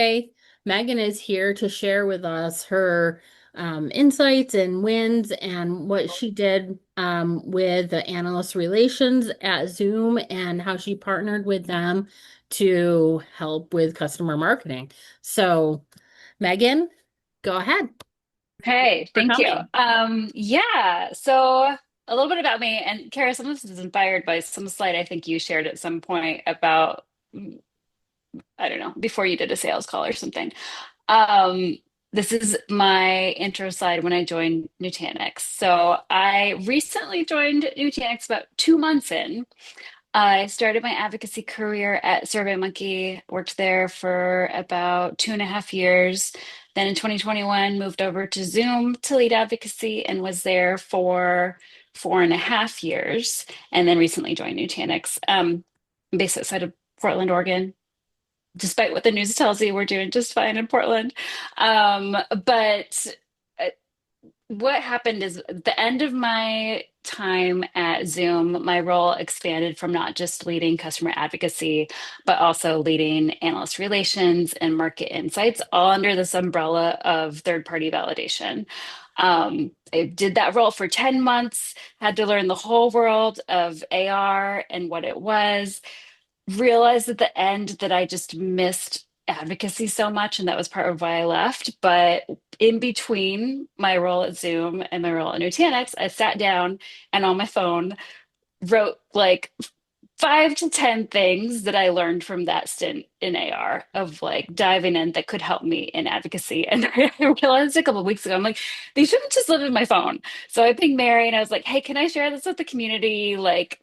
Today, Megan is here to share with us her insights and wins and what she did with the analyst relations at Zoom and how she partnered with them to help with customer marketing. So, Megan, go ahead. Hey, For thank you. coming. Yeah, so a little bit about me, and Kara, some of this is inspired by some slide I think you shared at some point about, I don't know, before you did a sales call or something. Um, this is my intro slide when I joined Nutanix. So I recently joined Nutanix about 2 months in. I started my advocacy career at SurveyMonkey, worked there for about 2.5 years. Then in 2021, moved over to Zoom to lead advocacy and was there for 4.5 years. And then recently joined Nutanix. I'm based outside of Portland, Oregon. Despite what the news tells you, we're doing just fine in Portland. But uh, what happened is at the end of my time at Zoom, my role expanded from not just leading customer advocacy, but also leading analyst relations and market insights, all under this umbrella of third-party validation. I did that role for 10 months, had to learn the whole world of AR and what it was, realized at the end that I just missed advocacy so much, and that was part of why I left. But in between my role at Zoom and my role at Nutanix, I sat down and on my phone wrote like 5 to 10 things that I learned from that stint in AR of like diving in that could help me in advocacy. And I realized a couple of weeks ago, I'm like, these shouldn't just live in my phone. So I pinged Mary and I was like, hey, can I share this with the community? Like,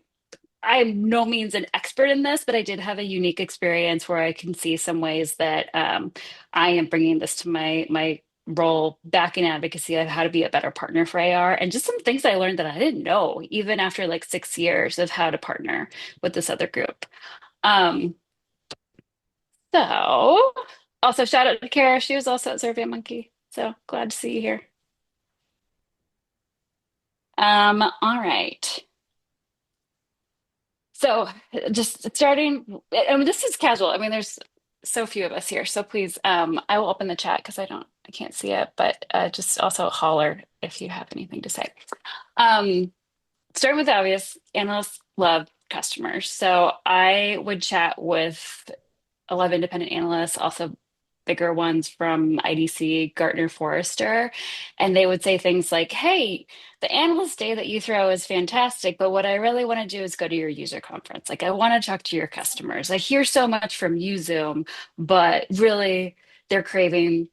I am no means an expert in this, but I did have a unique experience where I can see some ways that I am bringing this to my role back in advocacy of how to be a better partner for AR and just some things I learned that I didn't know even after like 6 years of how to partner with this other group. Um, so also shout out to Kara. She was also at SurveyMonkey. So glad to see you here. All right. So just starting, I mean, this is casual. I mean, there's so few of us here. So please, I will open the chat because I can't see it, but just also holler if you have anything to say. Um, Starting with the obvious, analysts love customers. So I would chat with a lot of independent analysts, also bigger ones from IDC, Gartner, Forrester, and they would say things like, "Hey, the analyst day that you throw is fantastic, but what I really want to do is go to your user conference. Like, I want to talk to your customers. I hear so much from you, Zoom, but really, they're craving."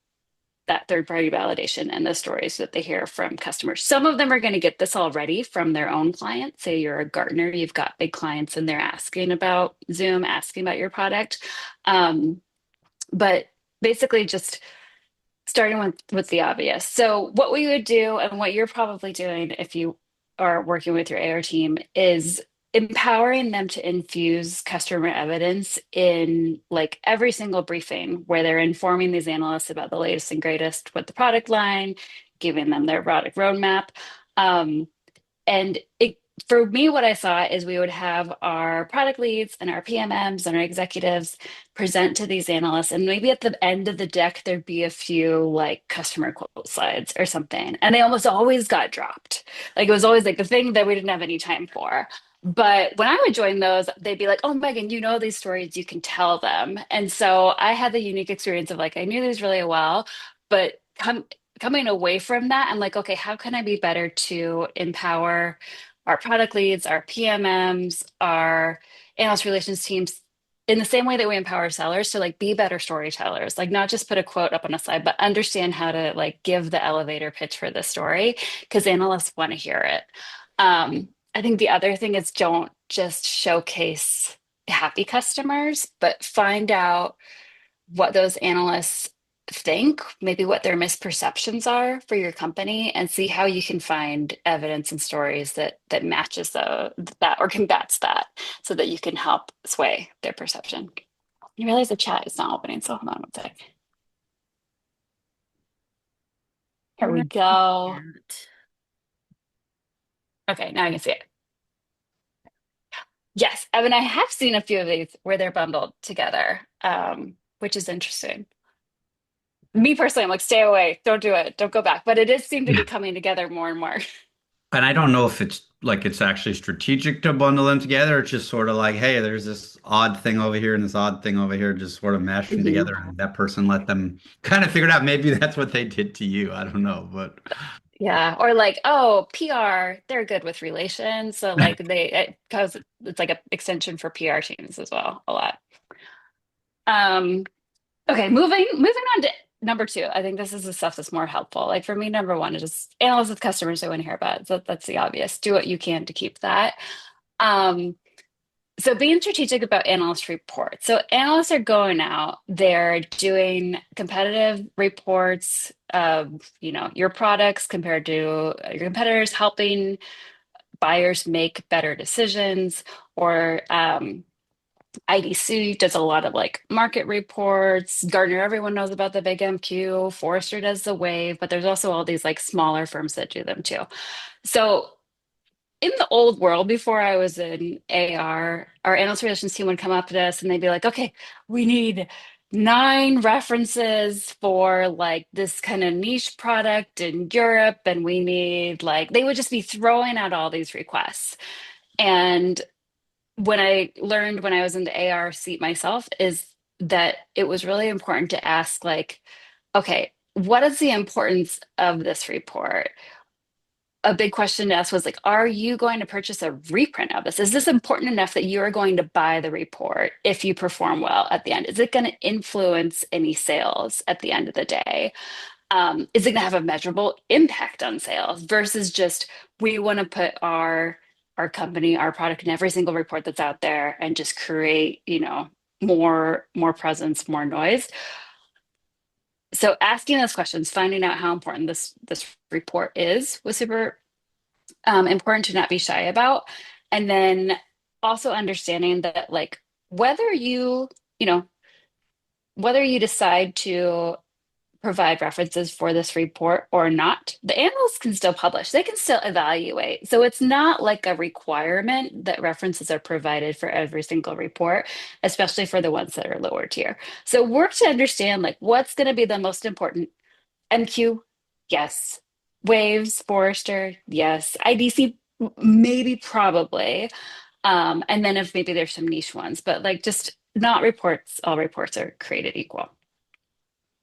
That third party validation and the stories that they hear from customers. Some of them are going to get this already from their own clients. Say you're a Gartner, you've got big clients and they're asking about Zoom, asking about your product. But basically just starting with the obvious. So what we would do and what you're probably doing if you are working with your AR team is empowering them to infuse customer evidence in like every single briefing where they're informing these analysts about the latest and greatest with the product line, giving them their product roadmap. And it, for me, what I saw is we would have our product leads and our PMMs and our executives present to these analysts. And maybe at the end of the deck, there'd be a few like customer quote slides or something. And they almost always got dropped. Like it was always like the thing that we didn't have any time for. But when I would join those, they'd be like, oh, Megan, you know these stories, you can tell them. And so I had the unique experience of like, I knew these really well, but coming away from that, I'm like, okay, how can I be better to empower our product leads, our PMMs, our analyst relations teams in the same way that we empower sellers to like be better storytellers, like not just put a quote up on a slide, but understand how to like give the elevator pitch for the story because analysts want to hear it. I think the other thing is don't just showcase happy customers, but find out what those analysts think, maybe what their misperceptions are for your company, and see how you can find evidence and stories that matches that or combats that, so that you can help sway their perception. You realize the chat is not opening, so hold on one sec. Here we Right. go. Okay, now I can see it. Yes, Evan, I have seen a few of these where they're bundled together, which is interesting. Me personally, I'm like, stay away, don't do it, don't go back. But it does seem to be coming together more and more. And I don't know if it's like it's actually strategic to bundle them together. It's just sort of like, hey, there's this odd thing over here and this odd thing over here, just sort of mash them Mhm. together, and that person let them kind of figure it out. Maybe that's what they did to you. I don't know, but Yeah, or like, oh, PR, they're good with relations. So like cause it's like an extension for PR teams as well, a lot. Um, okay, moving on to number two. I think this is the stuff that's more helpful. Like for me, number one is just analyze with customers they want to hear about. So that's the obvious. Do what you can to keep that. Um, so being strategic about analyst reports. So analysts are going out, they're doing competitive reports of, your products compared to your competitors, helping buyers make better decisions, or IDC does a lot of like market reports. Gartner, everyone knows about the big MQ. Forrester does the Wave, but there's also all these like smaller firms that do them too. So in the old world, before I was in AR, our analyst relations team would come up to us and they'd be like, okay, we need 9 references for like this kind of niche product in Europe. And we need like, they would just be throwing out all these requests. And when I learned when I was in the AR seat myself is that it was really important to ask, like, okay, what is the importance of this report? A big question to ask was like, are you going to purchase a reprint of this? Is this important enough that you are going to buy the report if you perform well at the end? Is it going to influence any sales at the end of the day? Is it going to have a measurable impact on sales versus just we want to put our company, our product in every single report that's out there and just create, more presence, more noise. So asking those questions, finding out how important this report is was super important to not be shy about. And then also understanding that like whether you know, whether you decide to provide references for this report or not, the analysts can still publish. They can still evaluate. So it's not like a requirement that references are provided for every single report, especially for the ones that are lower tier. So work to understand like what's going to be the most important. MQ, yes. Waves, Forrester, yes. IDC, maybe, probably. And then if maybe there's some niche ones, but like just not reports, all reports are created equal.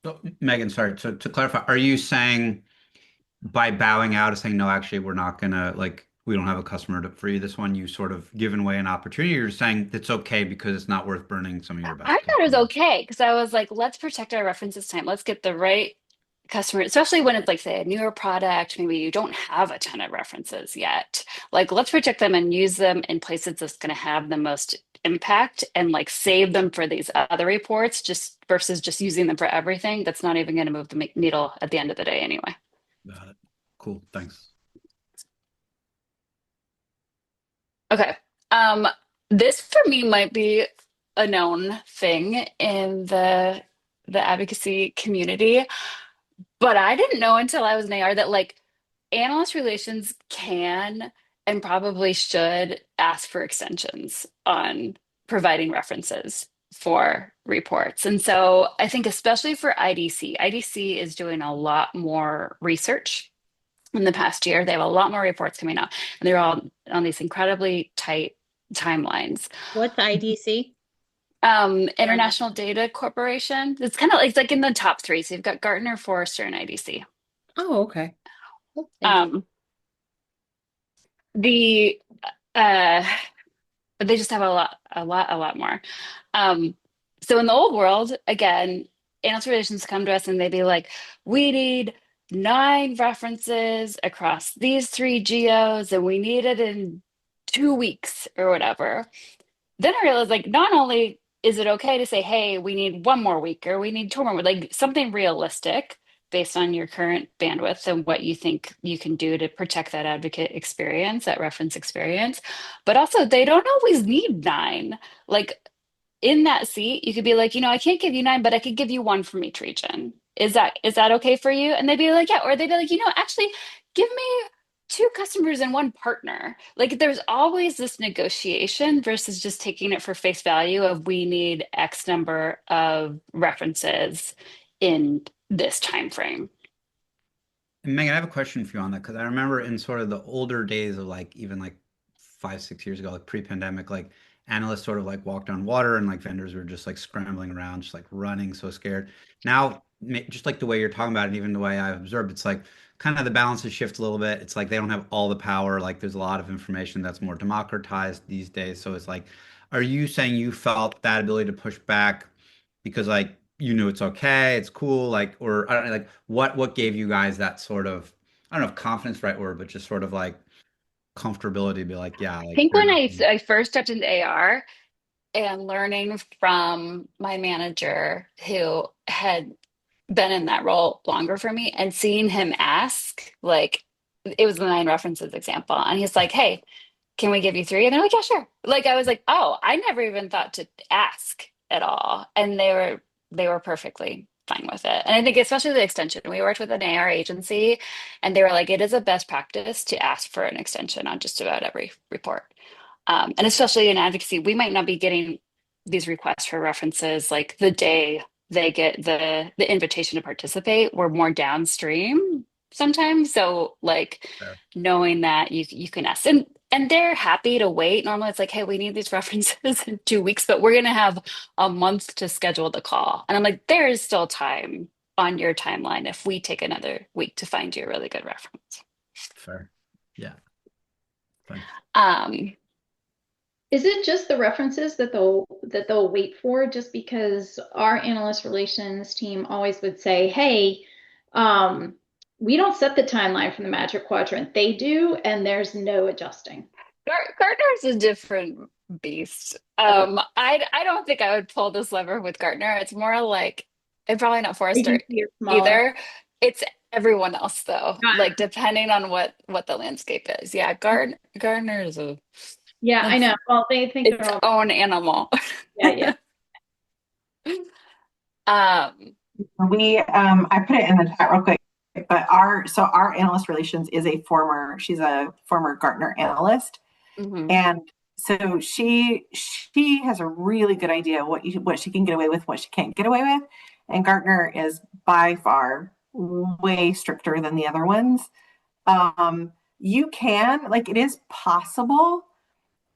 so, Megan, sorry. To clarify, are you saying by bowing out and saying no, actually, we're not gonna like we don't have a customer for you this one, you sort of given away an opportunity? You're saying it's okay because it's not worth burning some of your I best thought it was customers. okay because I was like, let's protect our references time. Let's get the right customer, especially when it's like, say, a newer product, maybe you don't have a ton of references yet. Like, let's protect them and use them in places that's going to have the most impact and like save them for these other reports just versus just using them for everything. That's not even going to move the needle at the end of the day anyway. Got it. Cool. Thanks. Okay. Um, this for me might be a known thing in the advocacy community. But I didn't know until I was in AR that like analyst relations can and probably should ask for extensions on providing references for reports. And so I think especially for IDC, IDC is doing a lot more research in the past year. They have a lot more reports coming out, and they're all on these incredibly tight timelines. What's IDC? International Data Corporation. It's kind of like it's like in the top three. So you've got Gartner, Forrester, and IDC. Oh, okay. Oh, thanks. Um, the uh, but they just have a lot more. So in the old world, again, analyst relations come to us and they'd be like, we need 9 references across these three geos, and we need it in 2 weeks or whatever. Then I realized like not only is it okay to say, hey, we need one more week or we need 2 more, like something realistic based on your current bandwidth and what you think you can do to protect that advocate experience, that reference experience. But also they don't always need 9. Like in that seat, you could be like, I can't give you 9, but I could give you one from each region. Is that okay for you? And they'd be like, yeah. Or they'd be like, actually, give me 2 customers and one partner. Like there's always this negotiation versus just taking it for face value of we need X number of references in this time frame. And Megan, I have a question for you on that because I remember in sort of the older days of like even like 5, 6 years ago, like pre-pandemic, like analysts sort of like walked on water and like vendors were just like scrambling around, just like running, so scared. Now, just like the way you're talking about it, and even the way I've observed, it's like kind of the balances shift a little bit. It's like they don't have all the power. Like there's a lot of information that's more democratized these days. So it's like, are you saying you felt that ability to push back because like you knew it's okay, it's cool, like, or I don't know, like what gave you guys that sort of, I don't know if confidence is the right word, but just sort of like comfortability to be like, yeah, I like think we're when not. I first stepped into AR and learning from my manager who had been in that role longer for me and seeing him ask, like, it was the nine references example. And he's like, hey, can we give you three? And they're like, yeah, sure. Like I was like, oh, I never even thought to ask at all. And they were perfectly fine with it. And I think especially the extension, we worked with an AR agency and they were like, it is a best practice to ask for an extension on just about every report. And especially in advocacy, we might not be getting these requests for references like the day they get the invitation to participate. We're more downstream sometimes. So like Fair. knowing that you can ask and they're happy to wait. Normally it's like, hey, we need these references in 2 weeks, but we're gonna have a month to schedule the call. And I'm like, there is still time on your timeline if we take another week to find you a really good reference. Fair. Yeah. Fine. Um, Is it just the references that they'll wait for? Just because our analyst relations team always would say, "Hey, um, we don't set the timeline from the Magic Quadrant. They do, and there's no adjusting." Gartner's a different beast. Okay. I don't think I would pull this lever with Gartner. It's more like, and probably not Forrester Agency is smaller. either. It's everyone else though, Got like depending on what the landscape is. Yeah, Gartner is a Yeah, I it's know. Well, they think they're its all, own animal. yeah, yeah. Um, I put it in the chat real quick, but our analyst relations is she's a former Gartner analyst. mhm. And so she has a really good idea what she can get away with, what she can't get away with. And Gartner is by far way stricter than the other ones. You can, like, it is possible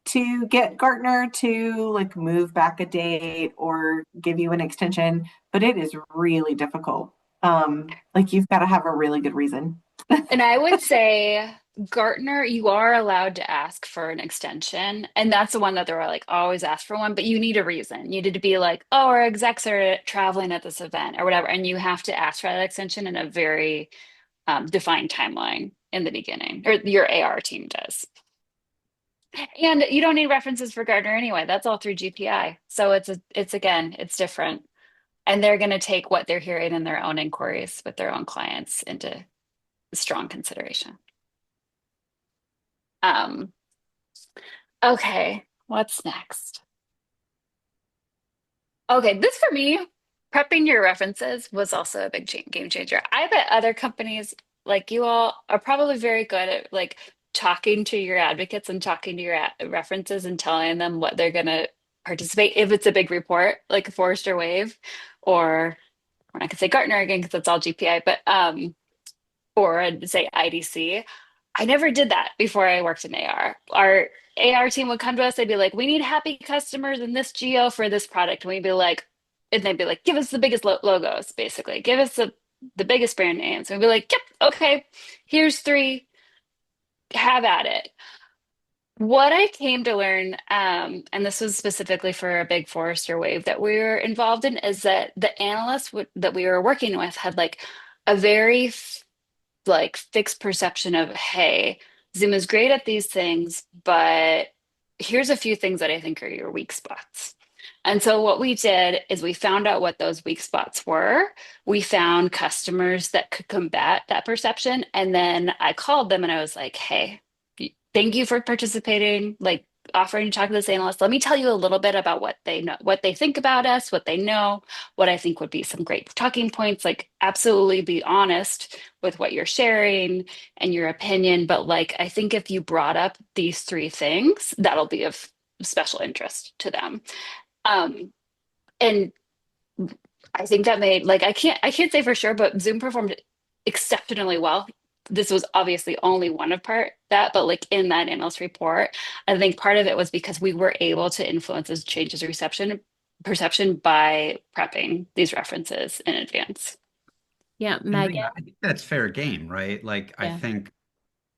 to get Gartner to like move back a date or give you an extension, but it is really difficult. Like you've got to have a really good reason. And I would say Gartner, you are allowed to ask for an extension. And that's the one that they're like, always ask for one, but you need a reason. You need to be like, oh, our execs are traveling at this event or whatever. And you have to ask for that extension in a very defined timeline in the beginning, or your AR team does. And you don't need references for Gartner anyway. That's all through GPI. So it's again, it's different. And they're going to take what they're hearing in their own inquiries with their own clients into strong consideration. Um, okay, what's next? Okay, this for me, prepping your references was also a big game changer. I bet other companies like you all are probably very good at like talking to your advocates and talking to your references and telling them what they're going to participate if it's a big report like a Forrester Wave, or we're not going to say Gartner again because it's all GPI, but or I'd say IDC. I never did that before I worked in AR. Our AR team would come to us, they'd be like, we need happy customers in this geo for this product. And we'd be like, and they'd be like, give us the biggest logos, basically. Give us the biggest brand names. And we'd be like, yep, okay, here's three, have at it. What I came to learn, and this was specifically for a big Forrester Wave that we were involved in, is that the analysts that we were working with had like a very like fixed perception of, hey, Zoom is great at these things, but here's a few things that I think are your weak spots. And so what we did is we found out what those weak spots were. We found customers that could combat that perception. And then I called them and I was like, hey, thank you for participating, like offering to talk to this analyst. Let me tell you a little bit about what they know, what they think about us, what they know, what I think would be some great talking points. Like, absolutely be honest with what you're sharing and your opinion. But like, I think if you brought up these three things, that'll be of special interest to them. And I think that made like I can't say for sure, but Zoom performed exceptionally well. This was obviously only one of part that, but like in that analyst report, I think part of it was because we were able to influence those changes reception perception by prepping these references in advance. Yeah, And Megan. Megan, I think that's fair game, right? Like, I Yeah. think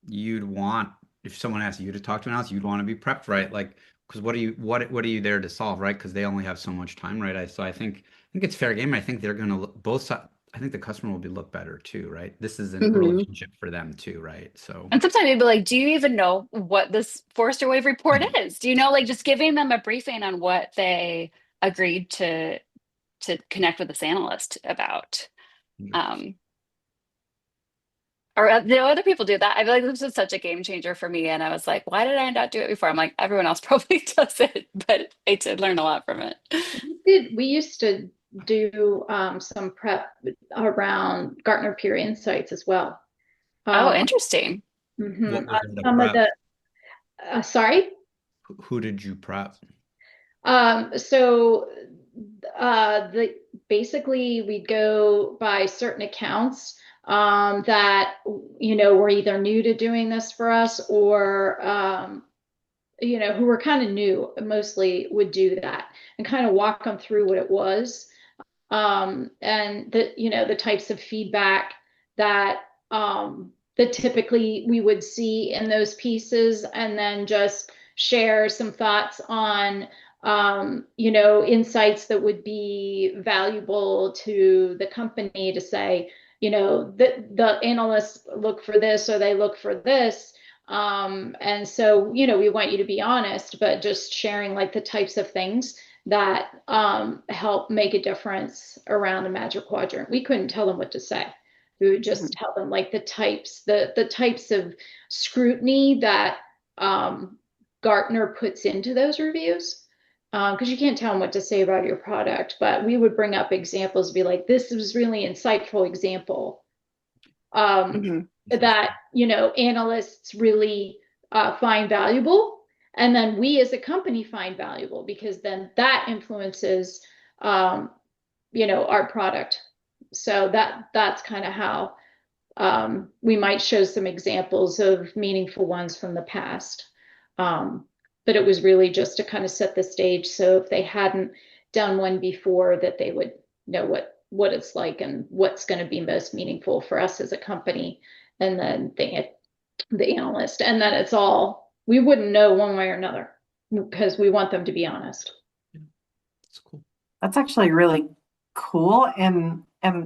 you'd want, if someone asks you to talk to an else, you'd want to be prepped, right? Like, because what are you there to solve, right? Because they only have so much time, right? So I think it's fair game. I think they're gonna look both sides. I think the customer will be look better too, right? This is a Hmm. relationship for them too, right? So And sometimes you'd be like, do you even know what this Forrester Wave report is? Do you know, like just giving them a briefing on what they agreed to connect with this analyst about? 100%. Um, or other people do that. I feel like this was such a game changer for me. And I was like, why did I not do it before? I'm like, everyone else probably does it, but I did learn a lot from it. We used to do some prep around Gartner Peer Insights as well. Oh, Um, interesting. What was in the some of prep? the, sorry. Who did you prep? So the basically we'd go by certain accounts that were either new to doing this for us or who were kind of new mostly would do that and kind of walk them through what it was and the types of feedback that that typically we would see in those pieces, and then just share some thoughts on insights that would be valuable to the company to say, the analysts look for this or they look for this. And so, we want you to be honest, but just sharing like the types of things that help make a difference around the magic quadrant. We couldn't tell them what to say. We would just Mhm. tell them like the types of scrutiny that Gartner puts into those reviews. Because you can't tell them what to say about your product, but we would bring up examples, be like, this was really insightful example Mhm. that analysts really find valuable, and then we as a company find valuable because then that influences um, our product. So that's kind of how we might show some examples of meaningful ones from the past. Um, but it was really just to kind of set the stage so if they hadn't done one before, that they would know what it's like and what's going to be most meaningful for us as a company. And then the analyst, and then it's all, we wouldn't know one way or another because we want them to be honest. Yeah, that's cool. That's actually really cool, and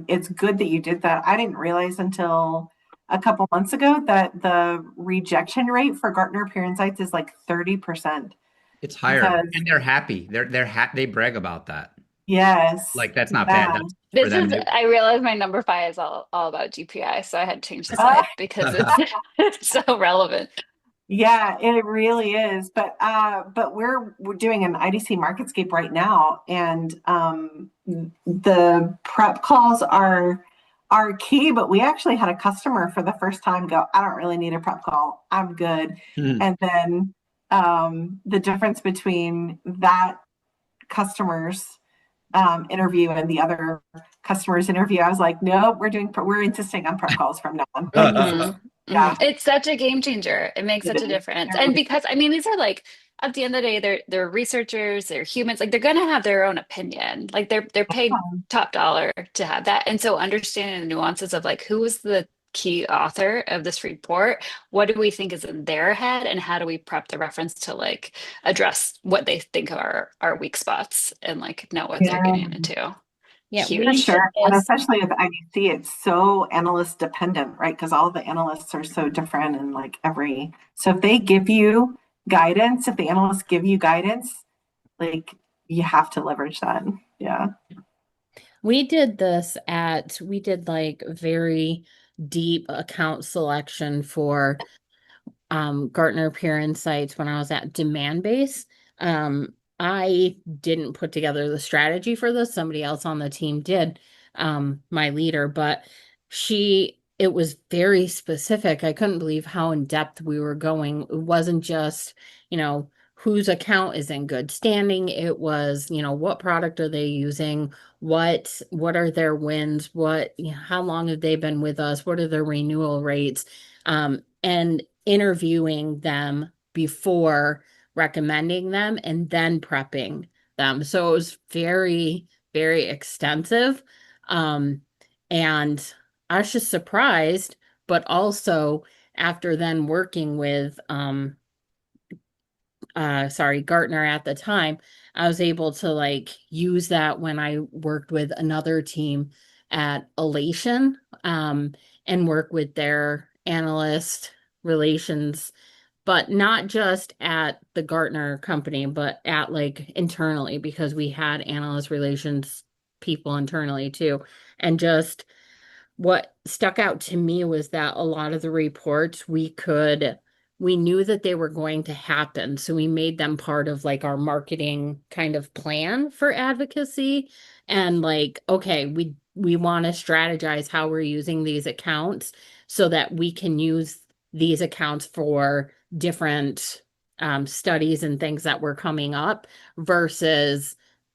it's good that you did that. I didn't realize until a couple months ago that the rejection rate for Gartner Peer Insights is like 30%. It's higher, Because and they're happy. They brag about that. yes, Like, that's not yeah. bad. That's for This them. is, I realized my number five is all about GPI, so I had to change the Uh, slide because it's it's so relevant. yeah, it really is. But we're doing an IDC MarketScape right now, and the prep calls are key. But we actually had a customer for the first time go, "I don't really need a prep call. I'm good." Mhm. And then the difference between that customer's interview and the other customer's interview, I was like, "No, we're insisting on prep calls from now on." This is Hmm. yeah, Hmm. It's such a game changer. It makes it such a is. difference. And because I mean these are like at the end of the day they're researchers, they're humans, like they're gonna have their own opinion. Like they're paid top dollar to have that. And so understanding the nuances of like who was the key author of this report, what do we think is in their head, and how do we prep the reference to like address what they think are our weak spots and like know what they're Yeah. getting into. Yeah, For we Huge. did sure. And this. especially with IDC, it's so analyst dependent, right? Because all the analysts are so different and like so if they give you guidance, if the analysts give you guidance, like you have to leverage that. Yeah. We did like very deep account selection for Gartner Peer Insights when I was at Demand Base. I didn't put together the strategy for this. Somebody else on the team did, my leader, but it was very specific. I couldn't believe how in depth we were going. It wasn't just, you know, whose account is in good standing. It was, what product are they using? What are their wins? How long have they been with us? What are their renewal rates? And interviewing them before recommending them and then prepping them. So it was very, very extensive. Um, and I was just surprised, but also after then working with Gartner at the time, I was able to like use that when I worked with another team at Elation, and work with their analyst relations, but not just at the Gartner company, but at like internally because we had analyst relations people internally too. And just what stuck out to me was that a lot of the reports we knew that they were going to happen. So we made them part of like our marketing kind of plan for advocacy. And like, okay, we want to strategize how we're using these accounts so that we can use these accounts for different studies and things that were coming up versus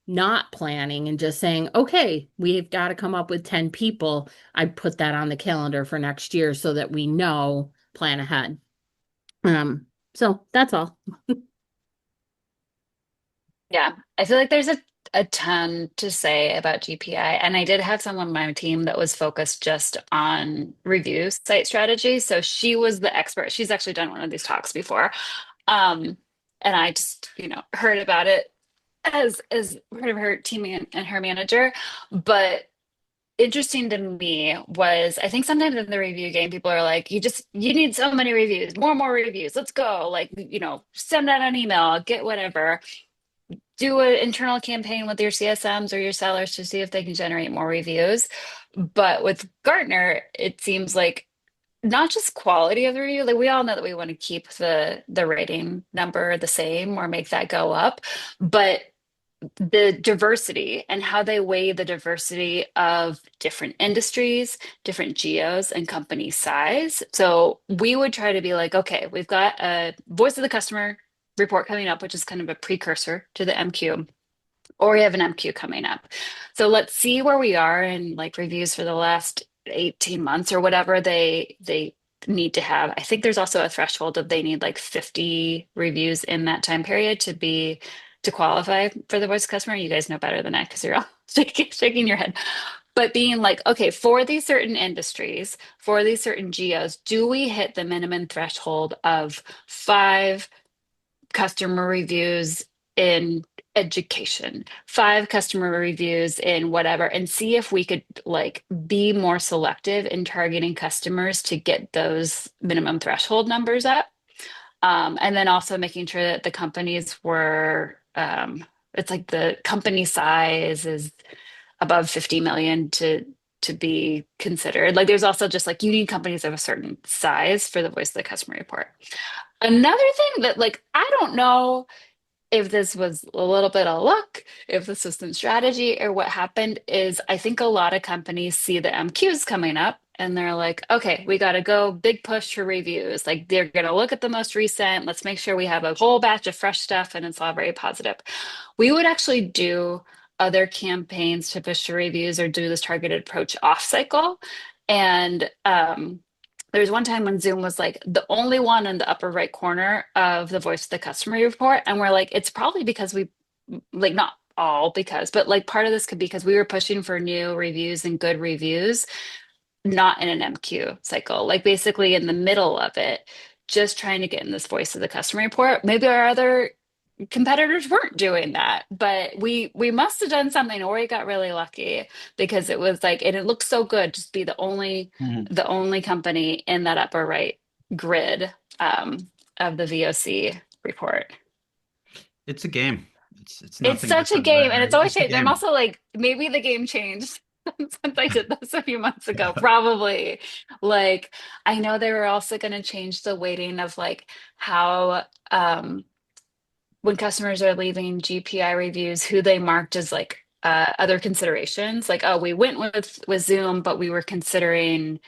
not planning and just saying, okay, we've got to come up with 10 people. I put that on the calendar for next year so that we know, plan ahead. Um, so that's all. Yeah, I feel like there's a ton to say about GPI. And I did have someone on my team that was focused just on review site strategy. So she was the expert. She's actually done one of these talks before. Um, and I just, heard about it as part of her team and her manager. But interesting to me was I think sometimes in the review game, people are like, you need so many reviews, more reviews. Let's go. Like, send out an email, get whatever, do an internal campaign with your CSMs or your sellers to see if they can generate more reviews. But with Gartner, it seems like not just quality of the review, like we all know that we want to keep the rating number the same or make that go up, but the diversity and how they weigh the diversity of different industries, different geos, and company size. So we would try to be like, okay, we've got a voice of the customer report coming up, which is kind of a precursor to the MQ, or we have an MQ coming up. So let's see where we are in like reviews for the last 18 months or whatever they need to have. I think there's also a threshold of they need like 50 reviews in that time period to qualify for the voice customer. You guys know better than I because you're all shaking your head. But being like, okay, for these certain industries, for these certain geos, do we hit the minimum threshold of 5 customer reviews in education, 5 customer reviews in whatever, and see if we could like be more selective in targeting customers to get those minimum threshold numbers up. And then also making sure that the companies were, it's like the company size is above 50 million to be considered. Like there's also just like you need companies of a certain size for the voice of the customer report. Another thing that like I don't know if this was a little bit of luck, if this was some strategy or what happened is I think a lot of companies see the MQs coming up and they're like, okay, we got to go big push for reviews. Like they're going to look at the most recent. Let's make sure we have a whole batch of fresh stuff and it's all very positive. We would actually do other campaigns to push for reviews or do this targeted approach off cycle. And there was one time when Zoom was like the only one in the upper right corner of the voice of the customer report. And we're like, it's probably because we, like, not all because, but like part of this could be because we were pushing for new reviews and good reviews, not in an MQ cycle, like basically in the middle of it, just trying to get in this voice of the customer report. Maybe our other competitors weren't doing that, but we must have done something or we got really lucky because it was like and it looked so good just be Mhm. the only company in that upper right grid of the VOC report. It's a game. It's It's nothing such a different, game right? and it's It's always just a changed. I'm game. also like maybe the game changed since I did this a few months ago, probably. Like I know they were also going to change the weighting of like how when customers are leaving GPI reviews, who they marked as like other considerations, like oh, we went with Zoom, but we were considering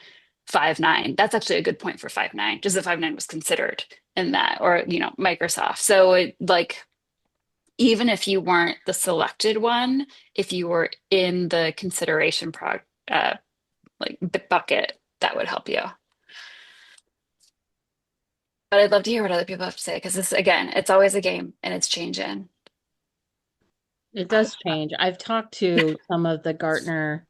5.9. That's actually a good point for 5.9, just that 5.9 was considered in that, or Microsoft. So it like even if you weren't the selected one, if you were in the consideration uh, bucket, that would help you. But I'd love to hear what other people have to say because this, again, it's always a game and it's changing. It does change. I've talked to some of the Gartner,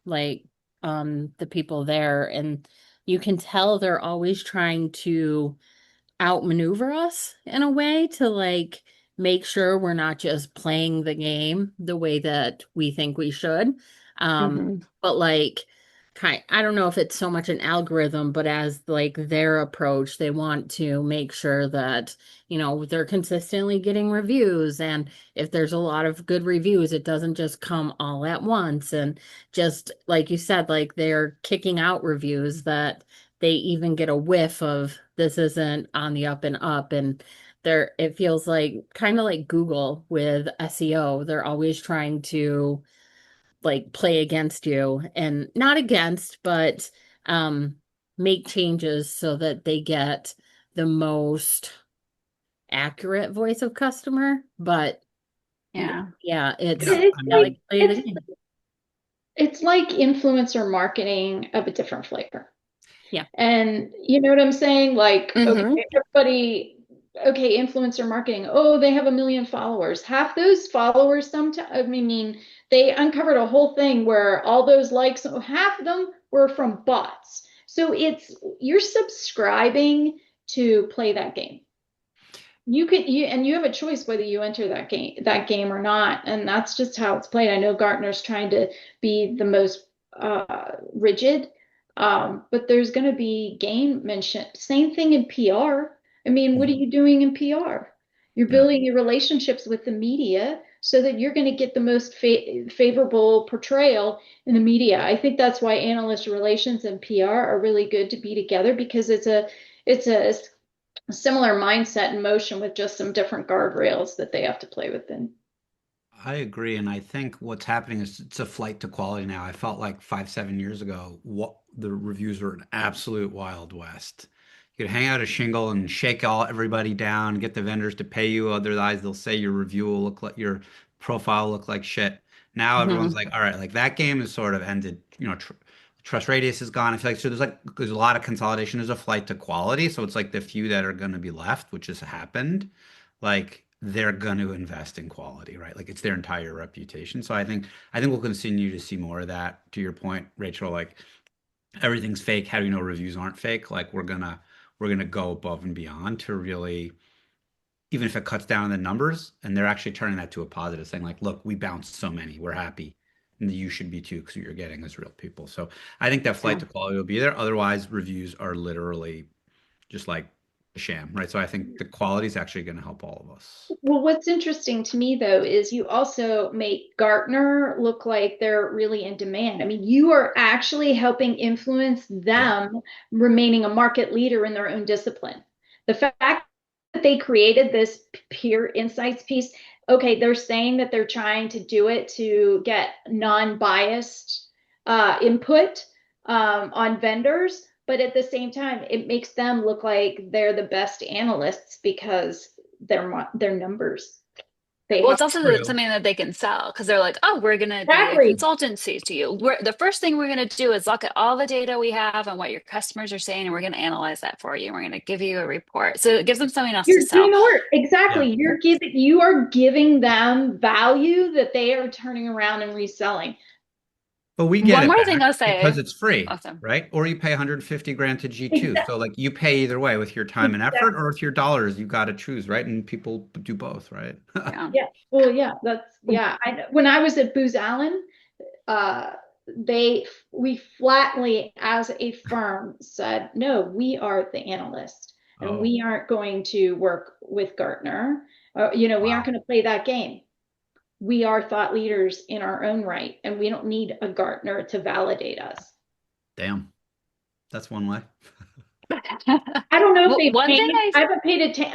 the people there, and you can tell they're always trying to outmaneuver us in a way to make sure we're not just playing the game the way that we think we should. Hmm. But I don't know if it's so much an algorithm, but as their approach, they want to make sure that, they're consistently getting reviews. And if there's a lot of good reviews, it doesn't just come all at once. And just like you said, they're kicking out reviews that they even get a whiff of this isn't on the up and up. And it feels like kind of like Google with SEO. They're always trying to play against you, and not against, but um make changes so that they get the most accurate voice of customer. But Yeah. yeah, Yeah, it's I I mean, like play the game. it's like influencer marketing of a different flavor. Yeah. And you know what I'm saying? Like, okay, Hmm. everybody, okay, influencer marketing. Oh, they have 1 million followers. Half those followers, sometimes, I mean, they uncovered a whole thing where all those likes, half of them were from bots. So you're subscribing to play that game. You have a choice whether you enter that game or not, and that's just how it's played. I know Gartner's trying to be the most rigid, but there's going to be gamemanship. Same thing in PR. I mean, what are mhm. you doing in PR? You're Yeah, building your relationships with the media so that you're going to get the most favorable portrayal in the media. I think that's why analyst relations and PR are really good to be together, because it's a similar mindset in motion with just some different guardrails that they have to play within. I agree. And I think what's happening is it's a flight to quality now. I felt like 5, 7 years ago, what the reviews were an absolute Wild West. You could hang out a shingle and shake everybody down, get the vendors to pay you. Otherwise, they'll say your review will look like your profile will look like shit. Now everyone's Mhm. like, all right, like that game is sort of ended. Trust radius is gone. I feel like so there's a lot of consolidation. There's a flight to quality. So it's like the few that are going to be left, which has happened, like they're going to invest in quality, right? Like it's their entire reputation. So I think we'll continue to see more of that. To your point, Rachel, like everything's fake. How do you know reviews aren't fake? Like we're gonna go above and beyond to really, even if it cuts down on the numbers, and they're actually turning that to a positive, saying like, look, we bounced so many, we're happy. And you should be too, because what you're getting is real people. So I think that flight Yeah. to quality will be there. Otherwise, reviews are literally just like a sham, right? So I think the quality is actually going to help all of us. Well, what's interesting to me though is you also make Gartner look like they're really in demand. I mean, you are actually helping influence Yeah. them remaining a market leader in their own discipline. The fact that they created this peer insights piece, okay, they're saying that they're trying to do it to get non-biased input on vendors, but at the same time, it makes them look like they're the best analysts because their numbers. They Well, have it's also True. something that they can sell because they're like, oh, we're going to be a exactly. consultancy to you. The first thing we're going to do is look at all the data we have and what your customers are saying, and we're going to analyze that for you. And we're going to give you a report. So it gives them something else to You're sell. doing the work. Yeah. Exactly. You are giving them value that they are turning around and reselling. But we get One it more thing back I'll because say. it's free, Awesome. right? Or you pay 150 grand to G2. Exactly. So like you pay either way with your time and effort or with your dollars. You got to choose, right? And people do both, right? Yeah. Yeah. Well, yeah, yeah. When I was at Booz Allen, uh, we flatly, as a firm, said, no, we are the analyst, and Oh, we aren't going to work with Gartner. We aren't wow. going to play that game. We are thought leaders in our own right, and we don't need a Gartner to validate us. Damn. That's one way. I don't know if Well, they've one thing changed. I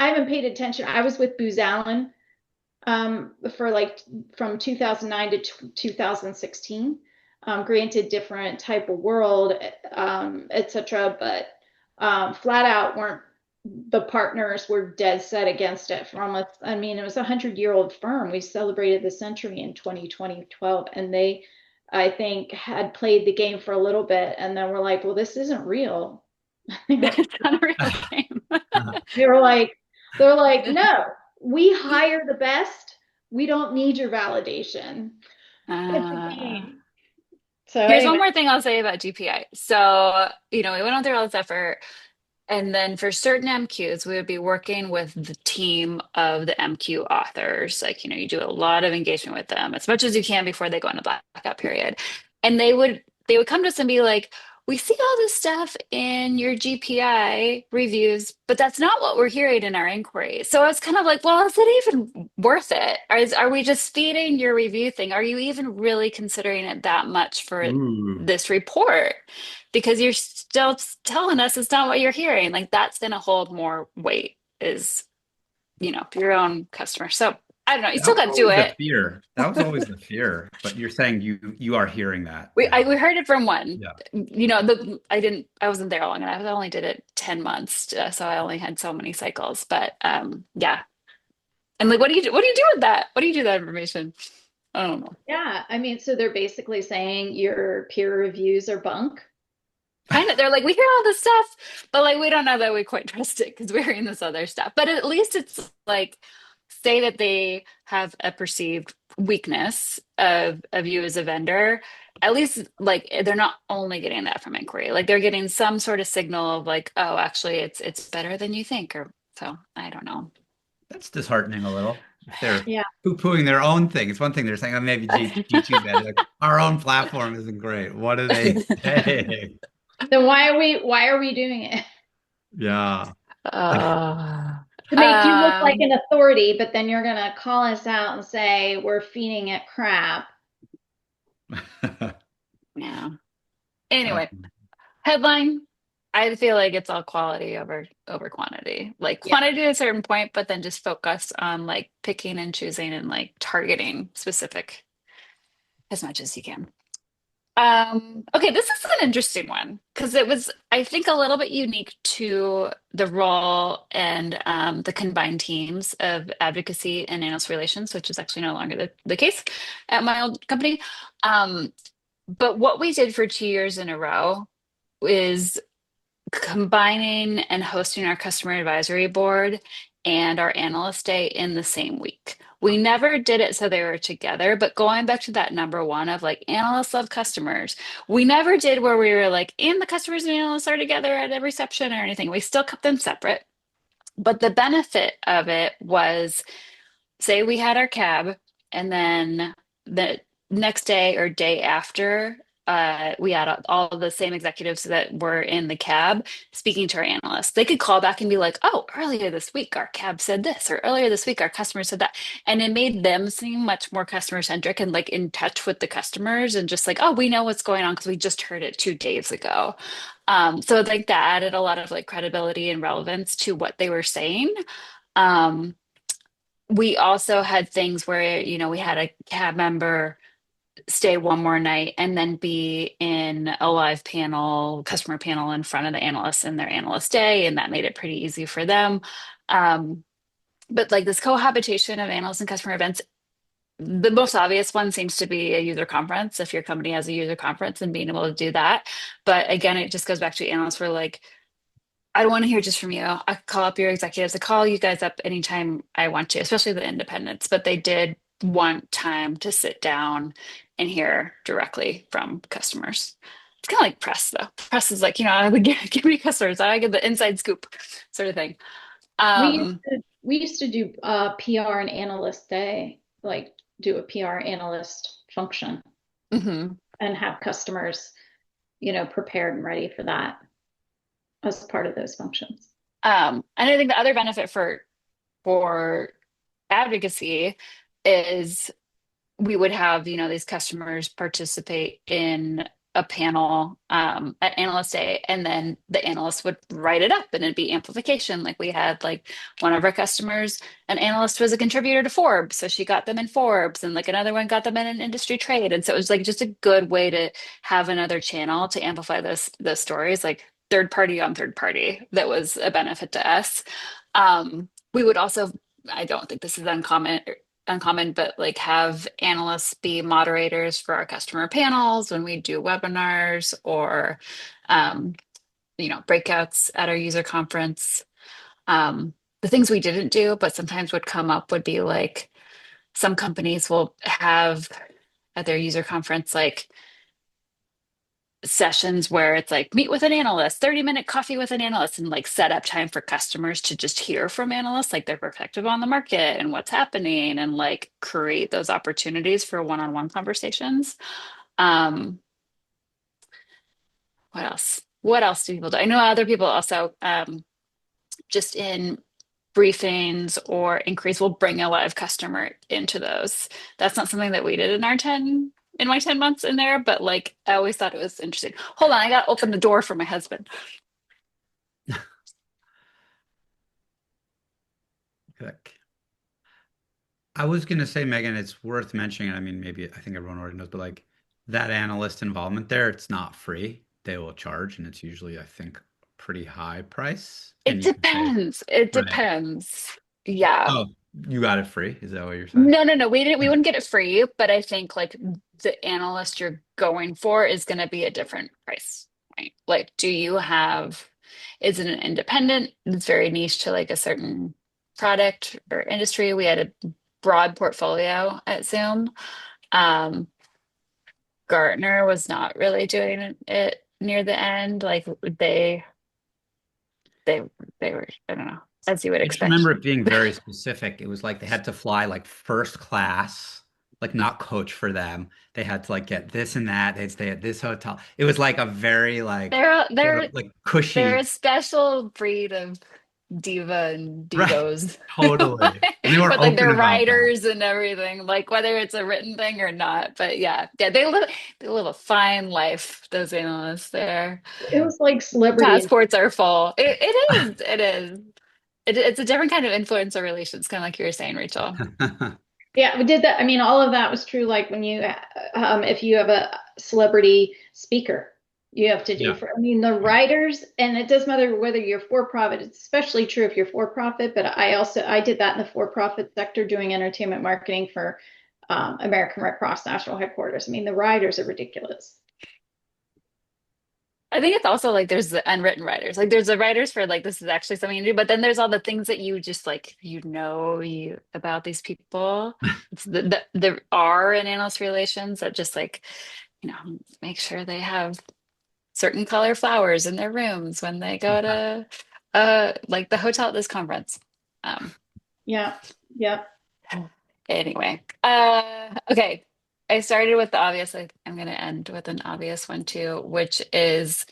haven't paid attention. I was with Booz Allen for like from 2009 to 2016. granted different type of world, etc. But flat out weren't the partners were dead set against it for almost, I mean, it was 100-year-old firm. We celebrated the century in 2012, and they, I think, had played the game for a little bit, and then we're like, well, this isn't real. It's not a real game. They're like, no, we hire the best. We don't need your validation. It's a Uh, game. So Here's one anyway, more thing I'll say about GPI. So, we went on through all this effort. And then for certain MQs, we would be working with the team of the MQ authors. Like, you do a lot of engagement with them as much as you can before they go into blackout period. And they would come to us and be like, we see all this stuff in your GPI reviews, but that's not what we're hearing in our inquiries. So I was kind of like, well, is it even worth it? Are we just feeding your review thing? Are you even really considering it that much for Ooh. this report? Because you're still telling us it's not what you're hearing. Like that's going to hold more weight is, your own customer. So I don't know. You That still was got to do always the it. fear. That was always the fear. But you're saying you are hearing that We now. heard it from one. Yeah. I wasn't there long enough. I only did it 10 months, so I only had so many cycles. But yeah. And like, what do you do? What do you do with that? What do you do with that information? I don't know. yeah, I mean, so they're basically saying your peer reviews are bunk. Kind of, they're like, we hear all this stuff, but like, we don't know that we quite trust it because we're hearing this other stuff. But at least it's like, say that they have a perceived weakness of you as a vendor. At least like they're not only getting that from inquiry, like they're getting some sort of signal of like, oh, actually, it's better than you think, or so. I don't know. That's disheartening a little. If they're Yeah. poo-pooing their own thing, it's one thing they're saying, oh, maybe G2 bad. Like, our own platform isn't great. What do they say? Then why are we doing it? Uh, Yeah. To make you look like um, an authority, but then you're gonna call us out and say we're feeding it crap. yeah. Anyway, headline, I feel like it's all quality over quantity. Like Yeah. quantity to a certain point, but then just focus on like picking and choosing and like targeting specific as much as you can. Okay, this is an interesting one because it was, I think, a little bit unique to the role and the combined teams of advocacy and analyst relations, which is actually no longer the case at my old company. Um, but what we did for 2 years in a row is combining and hosting our customer advisory board and our analyst day in the same week. We never did it so they were together, but going back to that number one of like analysts love customers, we never did where we were like, and the customers and analysts are together at a reception or anything. We still kept them separate. But the benefit of it was, say we had our cab, and then the next day or day after, we had all of the same executives that were in the cab speaking to our analysts. They could call back and be like, oh, earlier this week our cab said this, or earlier this week our customer said that. And it made them seem much more customer centric and like in touch with the customers and just like, oh, we know what's going on because we just heard it 2 days ago. So like that added a lot of like credibility and relevance to what they were saying. Um, we also had things where, we had a cab member stay one more night and then be in a live panel, customer panel in front of the analysts in their analyst day. And that made it pretty easy for them. Um, but like this cohabitation of analysts and customer events, the most obvious one seems to be a user conference. If your company has a user conference and being able to do that. But again, it just goes back to analysts were like, I don't want to hear just from you. I call up your executives. I call you guys up anytime I want to, especially the independents. But they did want time to sit down and hear directly from customers. It's kind of like press, though. Press is like, I would give me customers. I get the inside scoop sort of thing. We used Um, to we used to do PR and analyst day, like do a PR analyst function mhm. and have customers, prepared and ready for that as part of those functions. And I think the other benefit for advocacy is we would have, these customers participate in a panel at Analyst Day, and then the analyst would write it up and it'd be amplification. Like we had like one of our customers, an analyst was a contributor to Forbes, so she got them in Forbes, and like another one got them in an industry trade. And so it was like just a good way to have another channel to amplify those stories, like third party on third party. That was a benefit to us. We would also, I don't think this is uncommon, but like have analysts be moderators for our customer panels when we do webinars or, um, breakouts at our user conference. The things we didn't do, but sometimes would come up would be like some companies will have at their user conference, like sessions where it's like meet with an analyst, 30-minute coffee with an analyst, and like set up time for customers to just hear from analysts, like their perspective on the market and what's happening, and like create those opportunities for one-on-one conversations. Um, what else? What else do people do? I know other people also just in briefings or inquiries will bring a live customer into those. That's not something that we did in my 10 months in there, but like I always thought it was interesting. Hold on, I gotta open the door for my husband. Good. I was gonna say, Megan, it's worth mentioning. I mean, maybe I think everyone already knows, but like that analyst involvement there, it's not free. They will charge, and it's usually, I think, pretty high price. And It you can say, depends. It right. depends. Yeah. Oh, you got it free? Is that what you're saying? No. We wouldn't get it free, but I think like the analyst you're going for is going to be a different price, right? Like, is it an independent? It's very niche to like a certain product or industry. We had a broad portfolio at Zoom. Um, Gartner was not really doing it near the end. Like they, they were, I don't know, as you would I just expect. remember it being very specific. It was like they had to fly like first class, like not coach for them. They had to like get this and that. They'd stay at this hotel. It was like a very They're sort they're of like they're a cushy, special breed of diva and right? divos. Totally. And they were With like open their about that. writers and everything, like whether it's a written thing or not. But yeah, they live a fine life, those analysts there. It was like celebrity. Passports are full. It's a different kind of influencer relations, kind of like you were saying, Rachel. Yeah, we did that. I mean, all of that was true. Like when if you have a celebrity speaker, you have to do Yeah. for, I mean, the writers, and it doesn't matter whether you're for profit. It's especially true if you're for profit. But I did that in the for profit sector doing entertainment marketing for American Red Cross National Headquarters. I mean, the writers are ridiculous. I think it's also like there's the unwritten writers. Like there's the writers for like this is actually something to do, but then there's all the things that you just like you about these people. It's the R in analyst relations that just like, make sure they have certain color flowers in their rooms when they go to like the hotel at this conference. Um Yeah, yeah. Anyway, okay. I started with the obvious. I'm going to end with an obvious one too, which is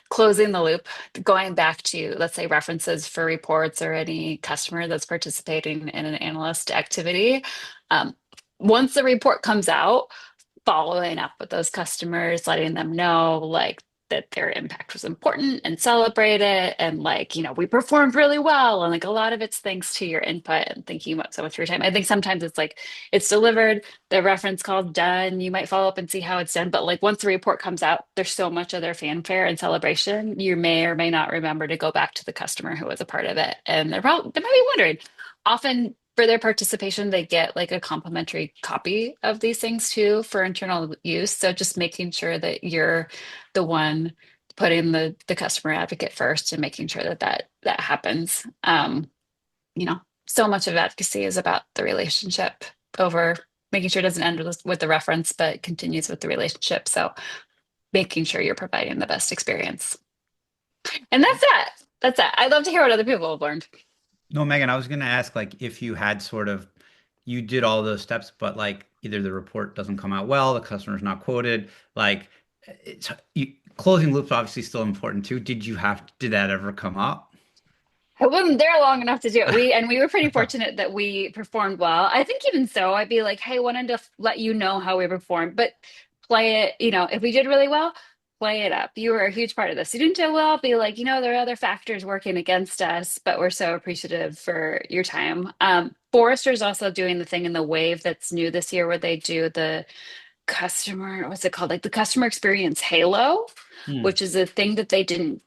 closing the loop, going back to, let's say, references for reports or any customer that's participating in an analyst activity. Um, Once the report comes out, following up with those customers, letting them know like that their impact was important and celebrate it. And like, we performed really well. And like a lot of it's thanks to your input and thinking about so much of your time. I think sometimes it's like it's delivered, the reference call's done. You might follow up and see how it's done. But like once the report comes out, there's so much other fanfare and celebration. You may or may not remember to go back to the customer who was a part of it. And they might be wondering. Often for their participation, they get like a complimentary copy of these things too for internal use. So just making sure that you're the one putting the customer advocate first and making sure that happens. So much of advocacy is about the relationship over making sure it doesn't end with the reference, but continues with the relationship. So making sure you're providing the best experience. And that's that. That's that. I'd love to hear what other people have learned. No, Megan, I was going to ask like if you had sort of you did all those steps, but like either the report doesn't come out well, the customer's not quoted, like closing loops obviously still important too. Did that ever come up? I wasn't there long enough to do it. We were pretty fortunate that we performed well. I think even so, I'd be like, hey, wanted to let you know how we performed, but play it, if we did really well, play it up. You were a huge part of this. You didn't do well, be like, there are other factors working against us, but we're so appreciative for your time. Forrester's also doing the thing in the wave that's new this year where they do the what's it called? Like the customer experience halo, Hmm. which is a thing that they didn't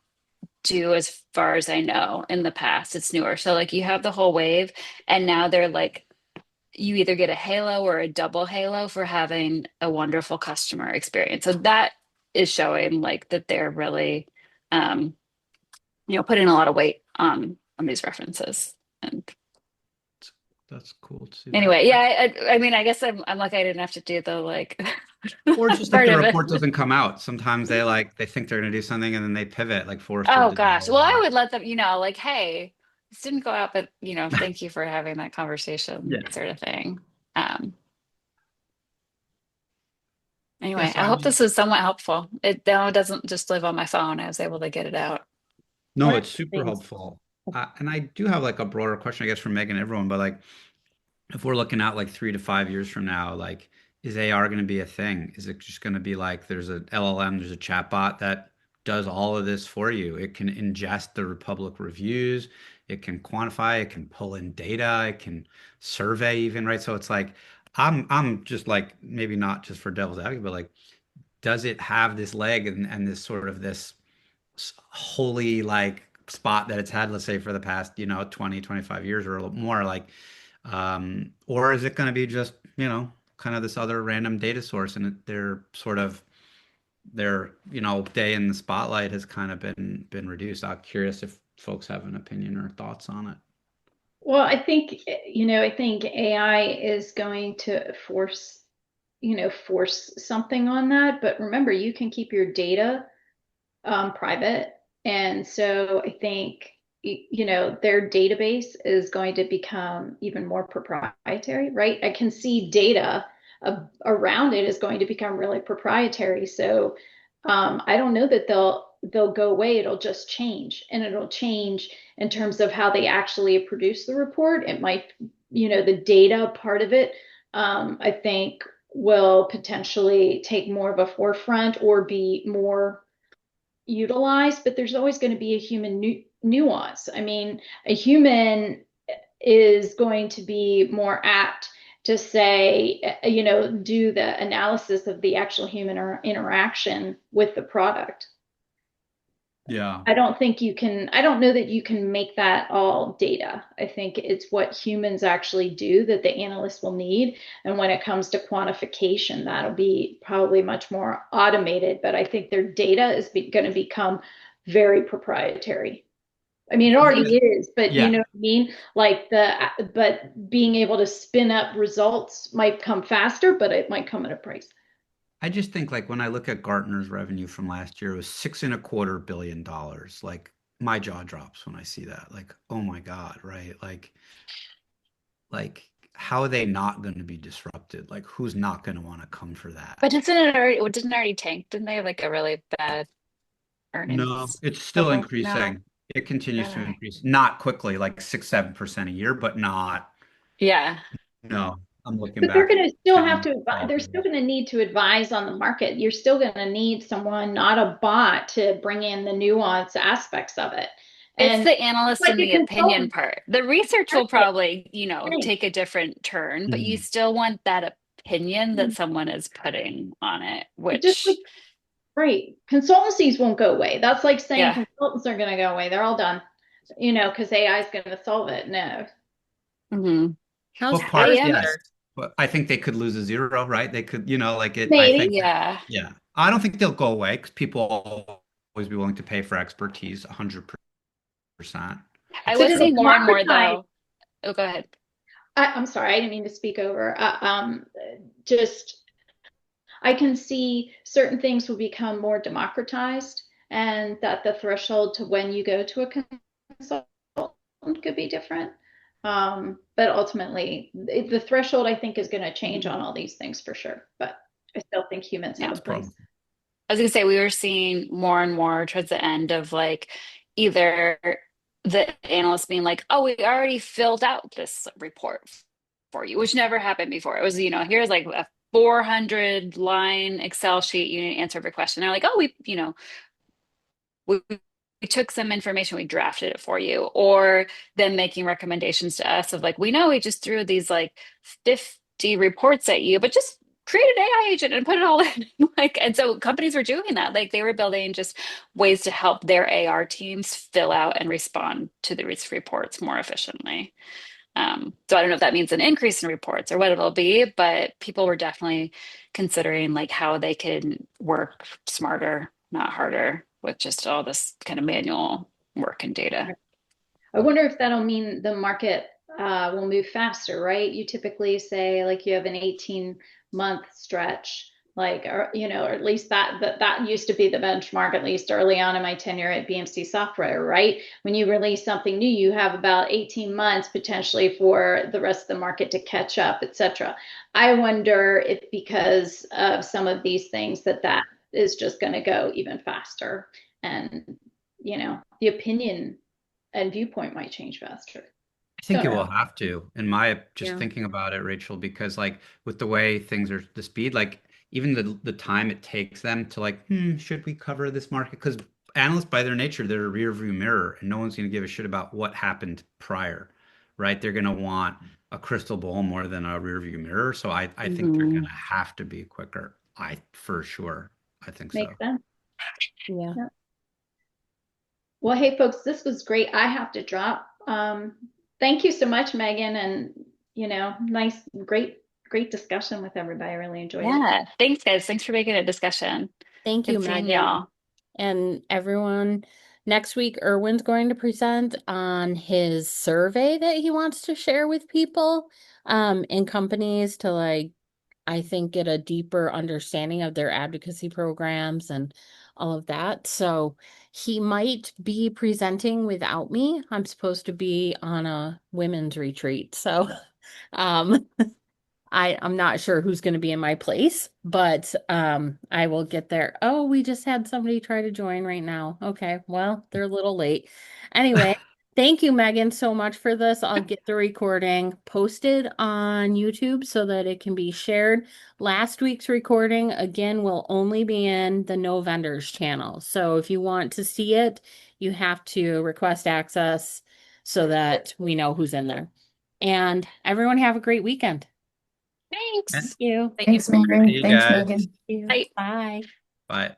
do as far as I know in the past. It's newer. So like you have the whole wave and now they're like you either get a halo or a double halo for having a wonderful customer experience. So that is showing like that they're really um putting a lot of weight on these references. And That's cool to see that. anyway, yeah, I mean, I guess I'm lucky I didn't have to do the like Or it's just like part the of it. report doesn't come out. Sometimes they think they're going to do something and then they pivot. Like Forrester Oh did the gosh. whole Well, I would let them, like, hey, this didn't go out, but thank you for having that conversation yeah. sort of thing. Um, Yeah. anyway, So I I hope mean, this was somewhat helpful. It now doesn't just live on my phone. I was able to get it out. One no, of it's the super things. helpful. And I do have like a broader question, I guess, for Megan and everyone, but like if we're looking out like 3 to 5 years from now, like is AR going to be a thing? Is it just going to be like there's a LLM, there's a chatbot that does all of this for you? It can ingest the Republic reviews, it can quantify, it can pull in data, it can survey even, right? So it's like I'm just like maybe not just for devil's advocate, but like does it have this leg and this sort of this holy like spot that it's had, let's say for the past, 20, 25 years or a little more, like or is it going to be just, kind of this other random data source and they're sort of their, day in the spotlight has kind of been reduced. I'm curious if folks have an opinion or thoughts on it. Well, I think AI is going to force something on that. But remember, you can keep your data private. And so I think, their database is going to become even more proprietary, right? I can see data around it is going to become really proprietary. So I don't know that they'll go away. It'll just change, and it'll change in terms of how they actually produce the report. It might, the data part of it, I think will potentially take more of a forefront or be more utilized, but there's always going to be a human nuance. I mean, a human is going to be more apt to say, do the analysis of the actual human interaction with the product. Yeah. I don't know that you can make that all data. I think it's what humans actually do that the analysts will need. And when it comes to quantification, that'll be probably much more automated. But I think their data is going to become very proprietary. I mean, it So already is, but you yeah, know what I mean? But being able to spin up results might come faster, but it might come at a price. I just think like when I look at Gartner's revenue from last year, it was $6.25 billion. Like my jaw drops when I see that. Like, oh my God, right? Like how are they not going to be disrupted? Like who's not going to want to come for that? But didn't it already tank? Didn't they have like a really bad No, earnings it's still couple? No. increasing. It continues to Really? increase, not quickly, like 6, 7% a year, but not. Yeah. No, I'm looking But they're back going to still have 10, to, 12 they're still years. going to need to advise on the market. You're still going to need someone, not a bot, to bring in the nuance aspects of it. It's And the analyst like and a the opinion consultant, part. The research will exactly. probably, Right. take a different turn, but you Mhm. still want that opinion that someone is putting on it, Just like, which, right. Consultancies won't go away. That's like saying yeah. consultants are going to go away. They're all done, because AI is going to solve it. No, Hmm. How's What I parts? am, Yes. Forrester? But I think they could lose a zero, right? They could, like it, I maybe. think that, yeah. yeah. I don't think they'll go away because people will always be willing to pay for expertise 100%. I So It's would do true. say they more and more democratize? though. Oh, go ahead. I'm sorry, I didn't mean to speak over. Just I can see certain things will become more democratized, and that the threshold to when you go to a consultant could be different. But ultimately, the threshold I think is going to change on all these things for sure. But I still think humans have Yeah. a It's place. probably. I was gonna say we were seeing more and more towards the end of like either the analyst being like, "Oh, we already filled out this report for you," which never happened before. It was, here's like 400 line Excel sheet, you need to answer every question. They're like, oh, we took some information, we drafted it for you, or them making recommendations to us of like, we know we just threw these like 50 reports at you, but just create an AI agent and put it all in. Like, and so companies were doing that. Like they were building just ways to help their AR teams fill out and respond to these reports more efficiently. So I don't know if that means an increase in reports or what it'll be, but people were definitely considering like how they could work smarter, not harder, with just all this kind of manual work and data. I wonder if that'll mean the market will move faster, right? You typically say like you have an 18-month stretch, like, or, or at least that used to be the benchmark, at least early on in my tenure at BMC Software, right? When you release something new, you have about 18 months potentially for the rest of the market to catch up, et cetera. I wonder if because of some of these things that is just going to go even faster. And, the opinion and viewpoint might change faster. I think Don't it will know. have to, in my just Yeah. thinking about it, Rachel, because like with the way things are, the speed, like even the time it takes them to like, should we cover this market? Because analysts by their nature, they're a rear view mirror and no one's going to give a shit about what happened prior, right? They're going to want a crystal ball more than a rear view mirror. So I think they're going Mhm. to have to be quicker. For sure. I think so. Makes sense. Yeah. Yeah. Well, hey, folks, this was great. I have to drop. Thank you so much, Megan, and nice, great discussion with everybody. I really enjoyed it. Yeah. Thanks, guys. Thanks for making a discussion. Thank you, Good seeing Megan. y'all. And everyone, next week, Erwin's going to present on his survey that he wants to share with people in companies to like, I think, get a deeper understanding of their advocacy programs and all of that. So he might be presenting without me. I'm supposed to be on a women's retreat. So um I'm not sure who's going to be in my place, but I will get there. Oh, we just had somebody try to join right now. Okay, well, they're a little late. Anyway, thank you, Megan, so much for this. I'll get the recording posted on YouTube so that it can be shared. Last week's recording, again, will only be in the No Vendors channel. So if you want to see it, you have to request access so that we know who's in there. And everyone have a great weekend. Thanks. You. Thanks, Thank Mary. See you you. guys. Thank you. Bye. Bye. Bye.